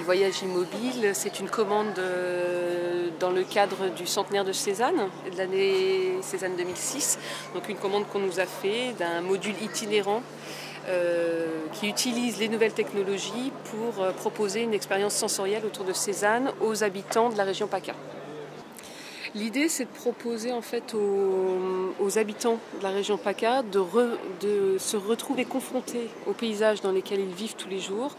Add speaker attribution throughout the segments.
Speaker 1: Le voyage immobile, c'est une commande dans le cadre du centenaire de Cézanne, de l'année Cézanne 2006. Donc une commande qu'on nous a fait d'un module itinérant qui utilise les nouvelles technologies pour proposer une expérience sensorielle autour de Cézanne aux habitants de la région PACA. L'idée, c'est de proposer en fait aux habitants de la région PACA de se retrouver confrontés aux paysages dans lesquels ils vivent tous les jours,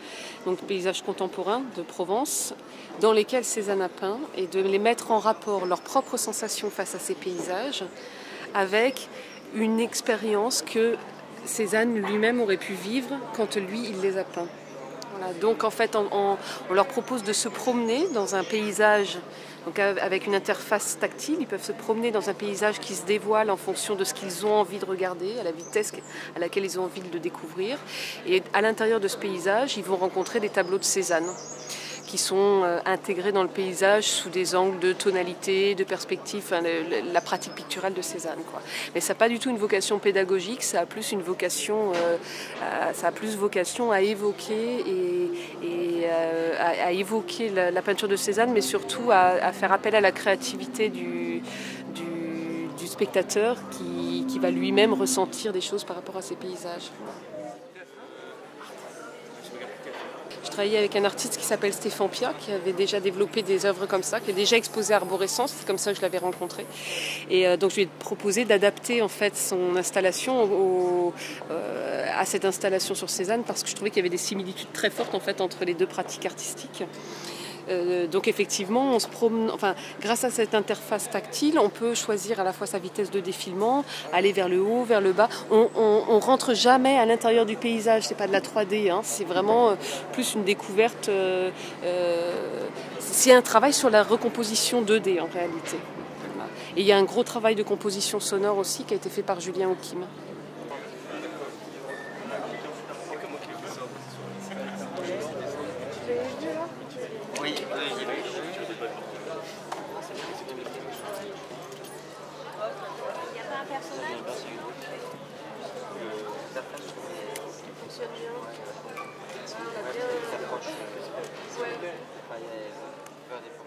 Speaker 1: donc paysages contemporains de Provence, dans lesquels Cézanne a peint, et de les mettre en rapport leurs propres sensations face à ces paysages avec une expérience que Cézanne lui-même aurait pu vivre quand lui, il les a peints. Voilà, donc en fait, on leur propose de se promener dans un paysage, donc avec une interface tactile. Ils peuvent se promener dans un paysage qui se dévoile en fonction de ce qu'ils ont envie de regarder, à la vitesse à laquelle ils ont envie de le découvrir. Et à l'intérieur de ce paysage, ils vont rencontrer des tableaux de Cézanne qui sont intégrés dans le paysage sous des angles de tonalité, de perspective, la pratique picturale de Cézanne, quoi. Mais ça n'a pas du tout une vocation pédagogique, ça a plus une vocation, à évoquer à évoquer la peinture de Cézanne, mais surtout à faire appel à la créativité du spectateur qui va lui-même ressentir des choses par rapport à ces paysages. Je travaillais avec un artiste qui s'appelle Stéphane Pia, qui avait déjà développé des œuvres comme ça, qui est déjà exposé à Arborescence, c'est comme ça que je l'avais rencontré. Et donc je lui ai proposé d'adapter en fait son installation à cette installation sur Cézanne, parce que je trouvais qu'il y avait des similitudes très fortes en fait entre les deux pratiques artistiques. Donc effectivement, on se promène, grâce à cette interface tactile, on peut choisir à la fois sa vitesse de défilement, aller vers le haut, vers le bas. On rentre jamais à l'intérieur du paysage, c'est pas de la 3D, hein, c'est vraiment plus une découverte. C'est un travail sur la recomposition 2D en réalité. Voilà. Et il y a un gros travail de composition sonore aussi qui a été fait par Julien Okim.
Speaker 2: Oui,
Speaker 3: Il n'y a pas un personnage qui fonctionne bien. On a bien. Ouais.